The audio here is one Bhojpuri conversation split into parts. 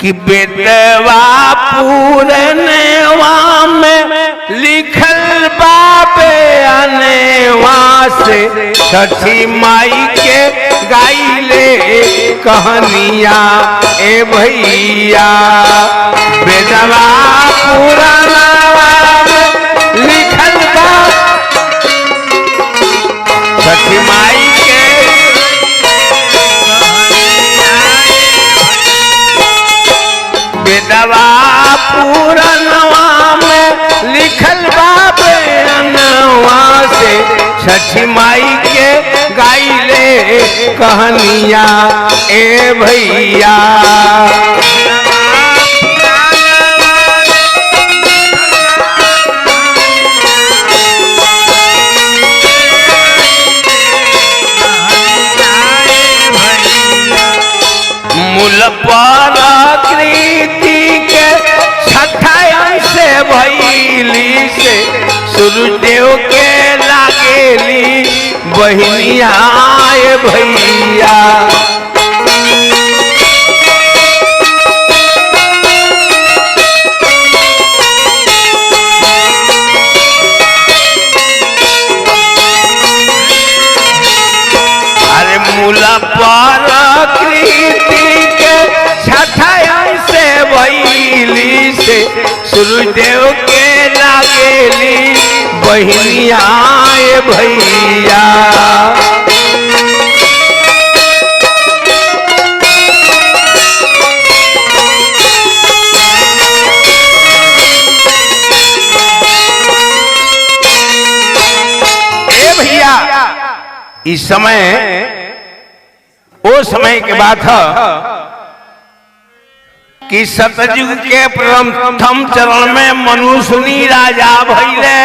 कि बेटवा पूरनवा में लिखल बाबे अनेवा से छठी माई के गाइले कहानिया ए भैया। बेटवा पूरनवा में लिखल बा छठी माई के बेटवा पूरनवा में लिखल बाबे अनवा से छठी माई के गाइले कहानिया ए भैया। मूल प्रकृति के छठाई से भैली से सूर्यदेव के लागेली बहिनिया ए भैया। अरे मूल प्रकृति के छठाई से भैली से सूर्यदेव के लागेली बहिनिया ए भैया। ए भैया इस समय वो समय के बात है कि सतयुग के प्रथम चरण में मनुष्य राजा भइले।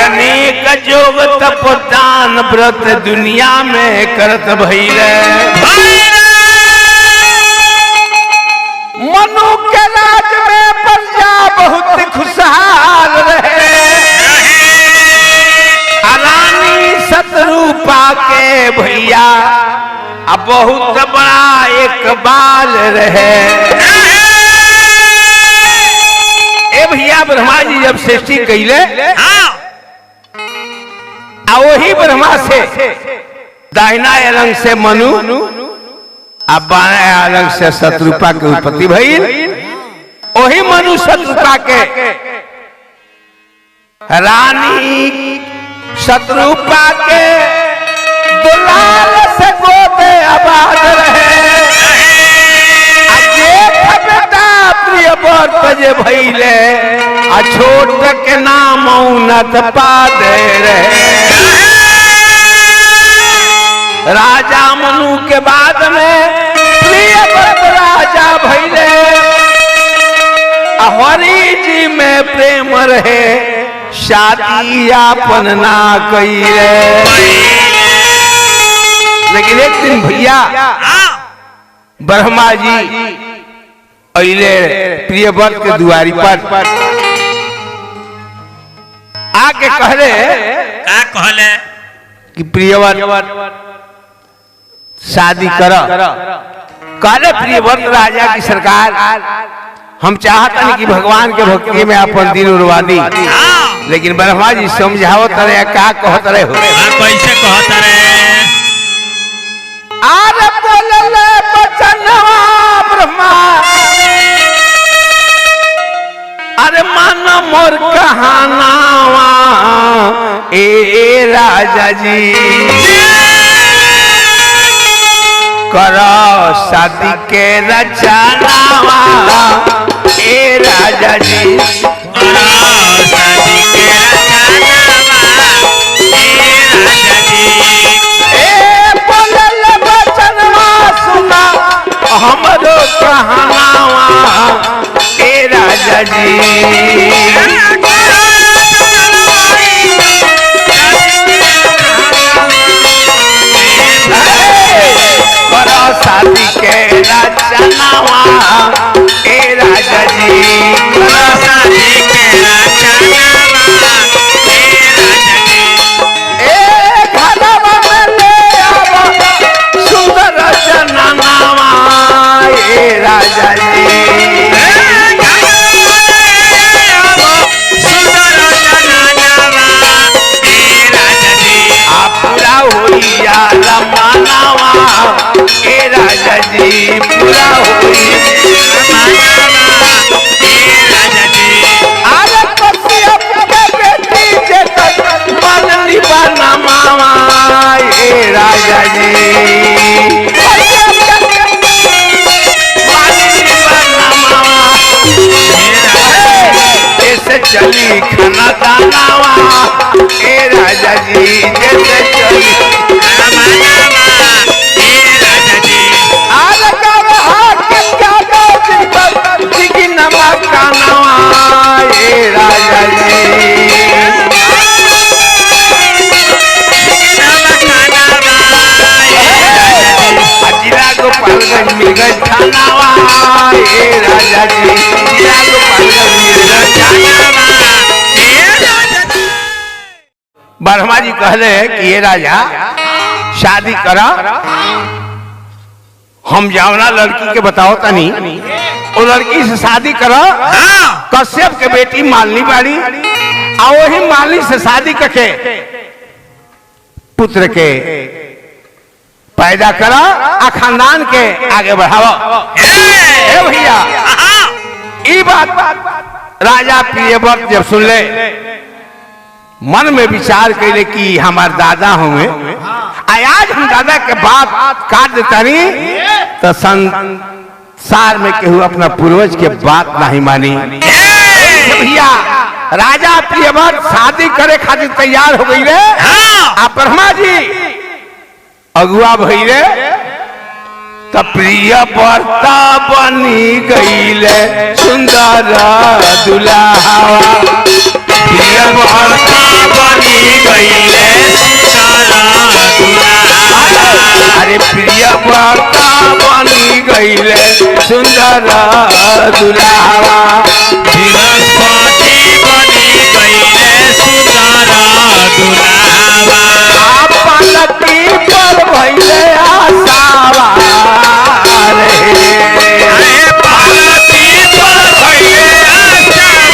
अनेक जोग तप दान व्रत दुनिया में करत भइले। मनु के राज में प्रजा बहुत खुशहाल रहे। रानी शत्रुपा के भैया अब बहुत बड़ा एक बाल रहे। ए भैया ब्रह्मा जी जब सृष्टि कैले आ वही ब्रह्मा से दाहिना अलंग से मनु आ बाया अलंग से शत्रुपा के उत्पत्ति भइल। वही मनु शत्रुपा के रानी शत्रुपा के दुलाल से गोदे आबाद रहे। बेटा प्रिय व्रत जे भइले आ छोट के नाम उन्नत पादे रहे। राजा मनु के बाद में प्रिय व्रत राजा भइले। हरि जी में प्रेम रहे शादी आपन ना कइले। लेकिन एक दिन भैया ब्रह्मा जी अइले प्रियव्रत के दुआरी पर आके कहले कि प्रियव्रत शादी कर। कहले प्रियव्रत राजा की सरकार हम चाहते हैं कि भगवान के भक्ति में अपन दिल उड़वा दी। लेकिन ब्रह्मा जी समझाओ तरे का कहत रहे हो कैसे कहत रहे। आरे बोलले बचनवा ब्रह्मा अरे मन मोर कहानावा ए राजा जी। करो शादी के रचनावा ए राजा जी। शादी के रचनावा ए राजा जी। हमरो कहानावा ए राजा जी। करो शादी के रचनावा ए राजा जी। करो शादी के रचनावा ए राजा जी। ए घरवा में ले आवा सुंदर जनानावा राजा जी पूरा हुई अरे कश्यप के बेटी जेकर मनली बना मामा ए राजा जी जैसे चली खाना दानावा ए राजा जी जैसे चली नमक का नवा ए राजा जी जिला गोपालगंज मिलगंज थानावा ए राजा जी जिला गोपालगंज मिलगंज ब्रह्मा जी कहले कि ये राजा शादी करा हम जावना लड़की के बताओ तनी वो लड़की से शादी करो कश्यप के बेटी मालनी बाड़ी आ वही मालनी से शादी करके पुत्र के पैदा करो आ खानदान के आगे बढ़ाओ ए भैया ये बात राजा प्रियव्रत जब सुन ले मन में विचार कैले कि हमारे दादा होंगे आज हम दादा के बात काट देता नहीं तो संसार में केहू अपना पूर्वज के बात नहीं मानी भैया राजा प्रियव्रत शादी करे खातिर तैयार हो गई रे आ ब्रह्मा जी अगुआ भई रे तो प्रियव्रता बनी गईले सुंदर दुल्हा प्रियव्रता बनी गईले अरे प्रियव्रता बनी गईले सुंदर दुल्हा बृहस्पति बनी गईले सुंदर दुल्हा पलकी पर भइले आसावा अरे पलकी पर भइले आसावा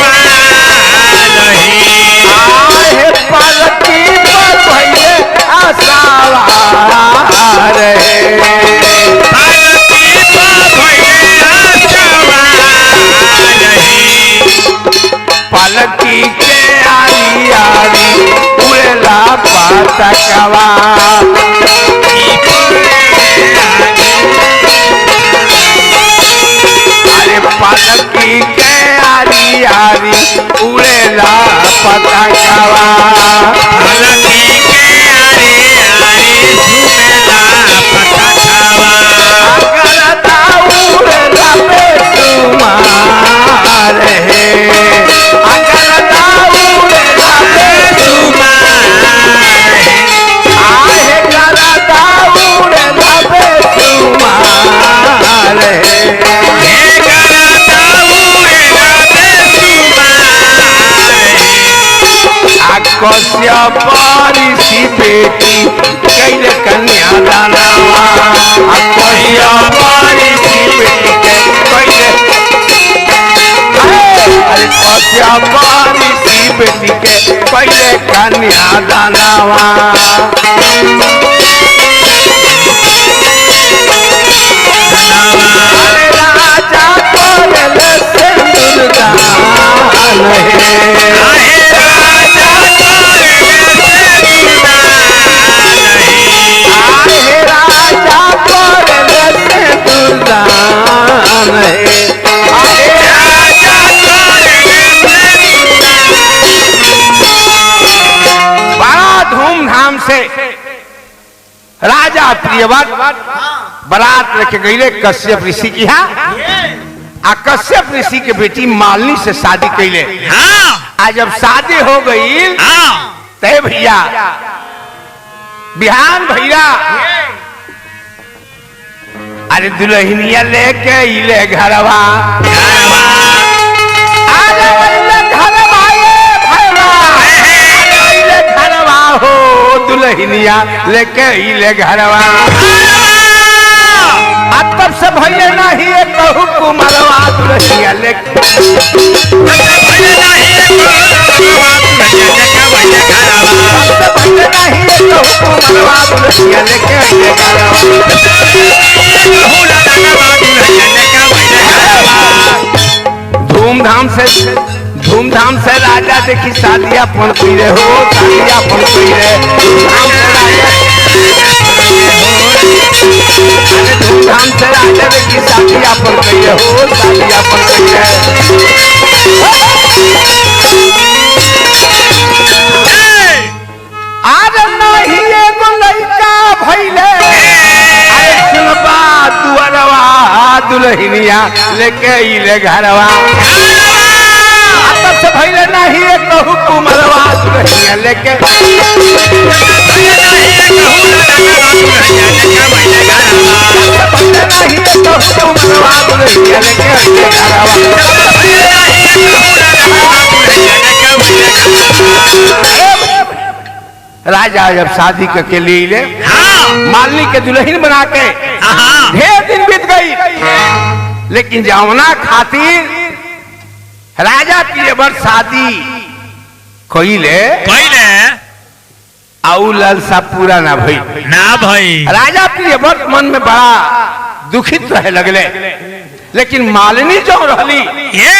आहे पलकी पर भइले आसावा पलकी के आरी आरी उड़ेला पतकवा अरे पलकी के आरी आरी उड़ेला पतकवा पलकी के आरी आरी झूमेला पतकवा करता उड़ेला बेसुमार कश्यप ऋषि बेटी कैले कन्या दानवा कश्यप ऋषि बेटी कैले अरे कश्यप ऋषि बेटी के कैले कन्या दानवा राजा करले सिंदूर दान बड़ा धूमधाम से राजा प्रियव्रत बारात लेके गईले कश्यप ऋषि की आ कश्यप ऋषि के बेटी मालनी से शादी कैले आज जब शादी हो गई तय भैया बिहान भैया अरे दुल्हनिया लेके इले घरवा घरवा हो दुल्हनिया लेके इले घरवा तब से भैया नहीं कहू कुमरवा दुल्हनिया लेके नहीं कहू कुमरवा दुल्हनिया लेके धूमधाम से राजा देखी शादियां पन पीरे हो, शादियां पन पीरे धूमधाम से राजा देखी शादियां पन पीरे हो, शादियां पन पीरे आज नहीं एगो लइका भइले अरे सुनबा दुअरवा दुल्हनिया लेके इले घरवा आपस भइले नहीं एक हुकुमरवा दुल्हनिया लेके राजा जब शादी करके ले ले मालिनी के दुल्हन बना के ढेर दिन बीत गई, लेकिन जमुना खातिर राजा की बर शादी कोइले आउ लालसा पूरा ना भई राजा की बर मन में बड़ा दुखित रहे लगले, लेकिन मालिनी जो रहली ये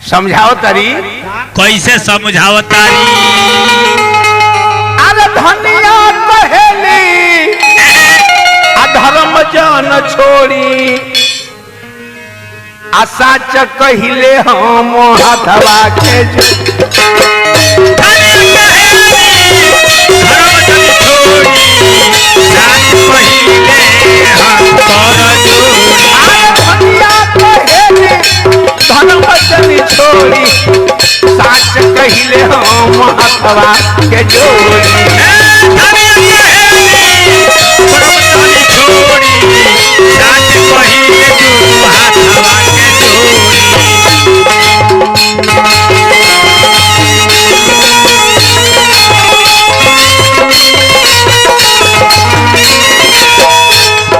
समझाओ तरी कैसे समझाओ तारी धनिया कहेली अधर्म जन छोड़ी आशा च कहिले हम हथवा के धनिया कहेली धर्म जन छोड़ी साच कहिले हम हथवा के जोड़ी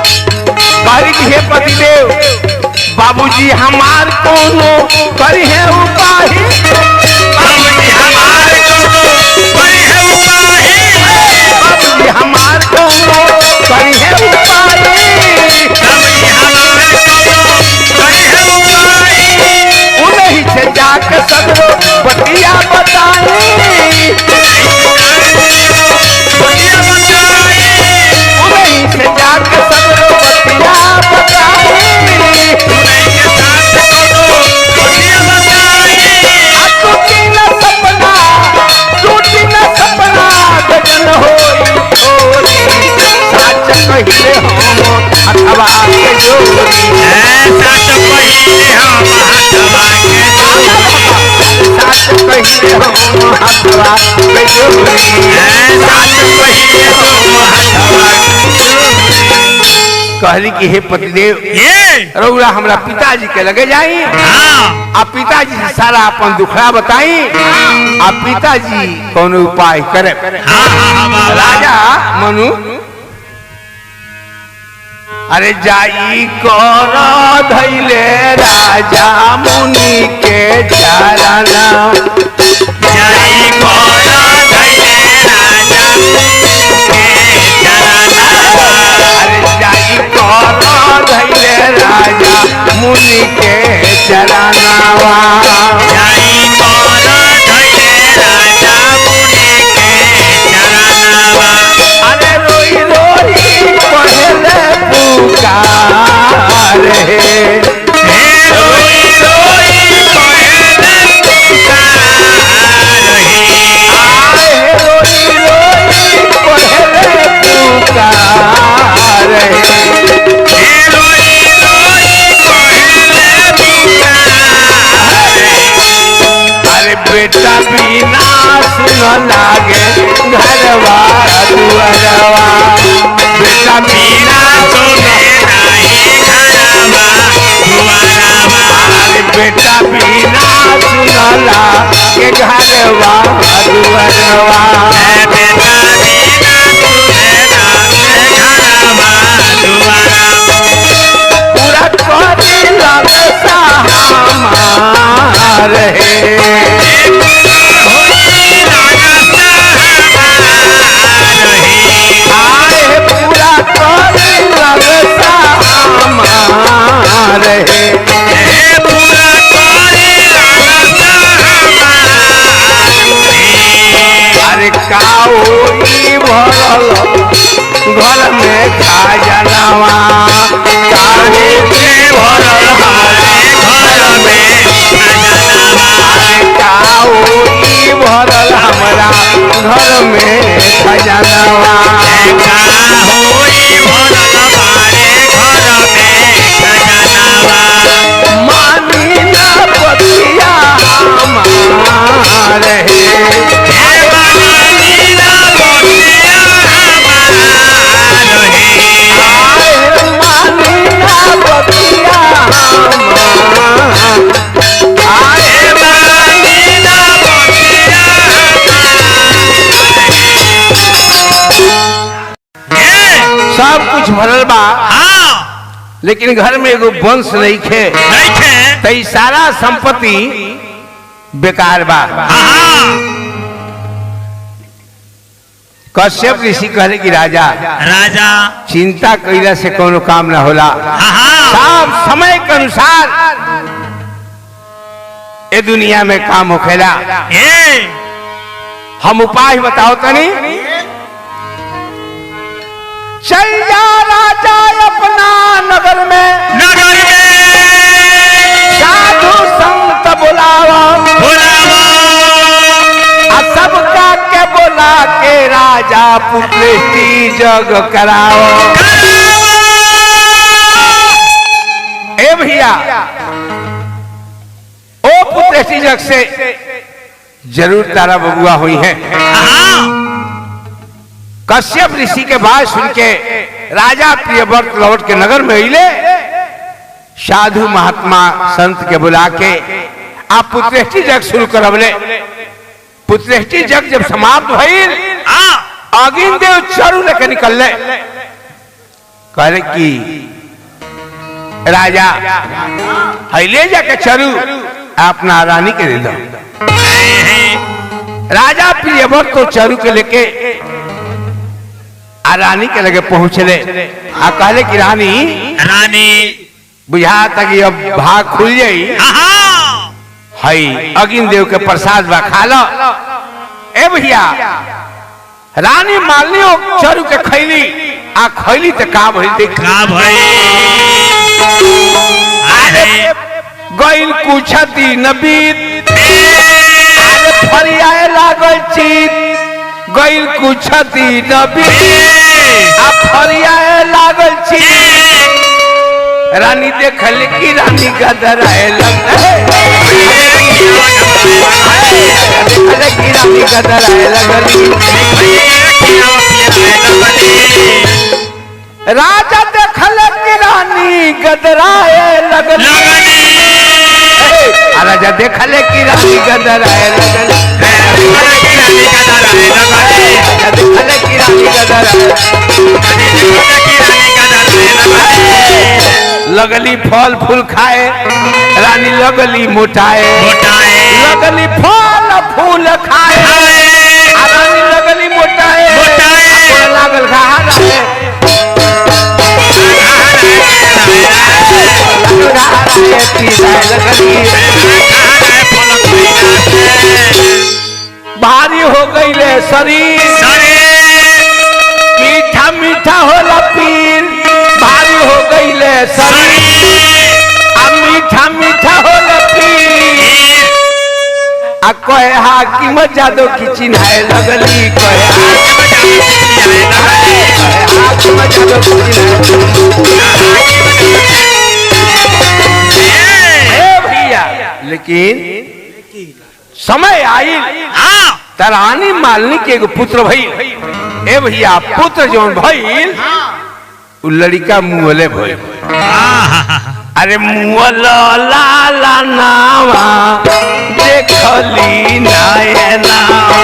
हे पतिदेव बाबूजी हमार कोनो करी है उपाय, बाबूजी हमार कोनो करी है उपाय, बाबूजी हमार कोनो करी है उपाय, बाबूजी हमार कोनो करी है उपाय, उन्हीं से जाके सगरो बतिया बताई, उन्हीं से जाके सगरो बतिया कहिले हम हथवा के जोड़ी साच कहिले हम हथवा के जोड़ी साच कहिले हम हथवा के जोड़ी साच कहिले हम हथवा कहली कि हे पतिदेव रउरा हमरा पिताजी के लगे जाई आ पिताजी से सारा अपन दुखड़ा बताई आ पिताजी कौन उपाय करे। राजा मनु अरे जाई कर धैले राजा मुनि के चरण जाई कर धैले राजा के चरण अरे जाई कर धैले राजा मुनि के चरणवा जाई कर धैले राजा मुनि के चरणवा अरे रोई रोई पहले पुकार हे रोई रोई पहले पुकार हे आए रोई रोई पहले पुकार हे रोई रोई पहले पुकार अरे बेटा बिना सुन लागे घरवा दुआरवा बेटा बिना सुने नहीं घरवा दुआरवा अरे बेटा बिना सुनला के घरवा दुआरवा बेटा बिना सुने नहीं घरवा दुआरवा पूरा करी लगता हमार हे पूरा करे लगता हमारे पूरा करे लगता खजानवा मानी ना बतिया हमारे सब कुछ भरल बा लेकिन घर में एगो वंश नहीं खे तो सारा संपत्ति बेकार बा। कश्यप ऋषि कहले कि राजा चिंता कइला से कोनो काम ना होला। सब समय के अनुसार ए दुनिया में काम होखेला। हम उपाय बताओ तनी। चल जा राजा अपना नगर में साधु संत बुलावा सबका के बोला के राजा पुत्री जग कराओ। ए भैया ओ पुत्री जग से जरूर तारा बबुआ हुई है। कश्यप ऋषि के बात सुन के राजा प्रियव्रत लौट के नगर में अइले। साधु महात्मा संत के बुला के आप पुत्रेष्टि जग शुरू करवले। पुत्रेष्टि जग जब समाप्त भइल अगिन देव चरु लेके निकलले। कहले कि राजा ले जाके चरु अपना रानी के दे दो। राजा प्रियव्रत को चरु के लेके रानी के लगे पहुंचले। कहले कि रानी बुझा तक अब भाग खुल जाई हई अगिन देव के प्रसाद बा खा लो। ए भैया रानी मालनी चरु के खैली खैली तो का भइल गइल कुछ दिन बीत फरियाए लागल चित गइल कुछ दिन बीत फरियाए लागल चित। रानी देखल कि रानी गदराए लगल कि रानी गदराए लगली। राजा देखल कि रानी गदराए लगली। राजा देखल कि रानी गदराए लगली। देखल कि रानी गदराए लगली फल फूल खाए। रानी लगली मोटाए लगली फल फूल खाए। रानी लगली मोटाए लागल भारी हो गई शरीर मीठा मीठा होला पीर। भारी हो गई शरीर मीठा मीठा होला पीर। कहे हाकिम जादो की चिन्हाए लगली। कहे हाकिम जादो की भैया लेकिन समय आई रानी मालनी के एगो पुत्र भइल। ए भैया पुत्र जौन भइल उ लड़का मुँहले भइल। अरे मुँहल लाला नावा देखली नायनावा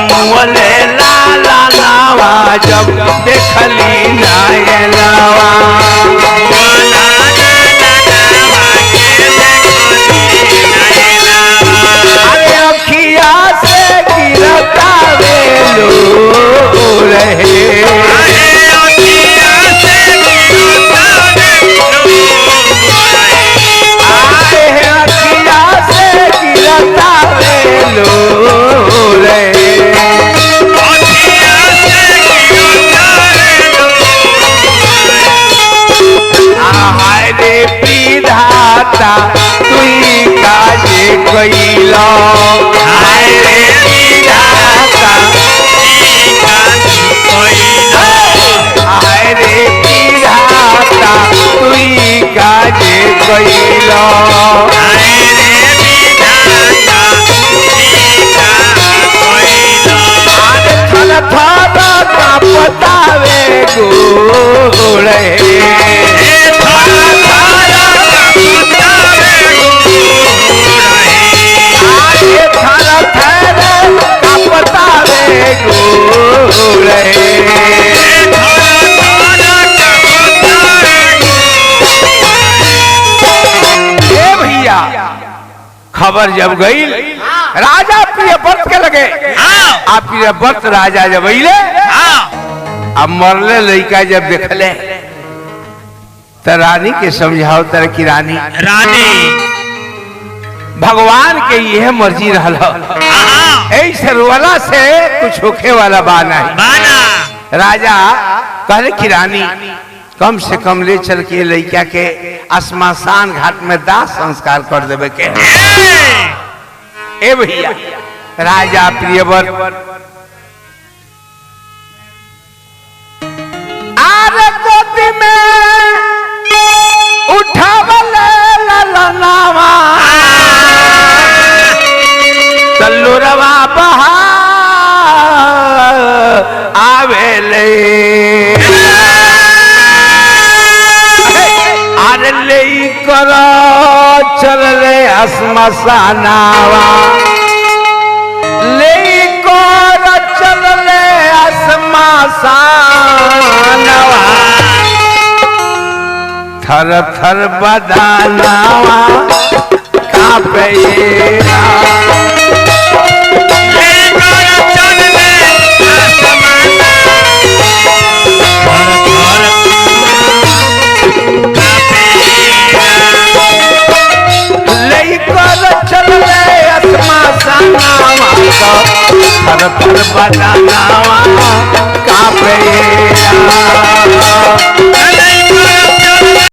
मुँहले लाला नावा जब देखली नायनावा। अरे अखिया से गिरता वेलो रहे। हाय रे विधाता हाय रे विधाता तुई काजे कइलो थल थल कापतावे गोड़े थल थल कापतावे गोड़े भैया खबर जब गई राजा प्रियव्रत के लगे आ प्रियव्रत राजा जब अइले अब मरले लड़का जब देखले तो रानी के समझाओ तर की रानी भगवान के यह मर्जी रहल ऐसे रोला से कुछ होखे वाला बाना है राजा कहले की रानी कम से कम ले चल के लड़का के श्मशान घाट में दाह संस्कार कर देवे के ए भैया राजा प्रियव्रत आरे गोदी में उठावले ललनावा तल्लुरवा बहा आवेले आरे ले करो चलले श्मशानावा ले करो चलले श्मशानावा थर थर बदानावा कांपे थर थर बदानावा कांपे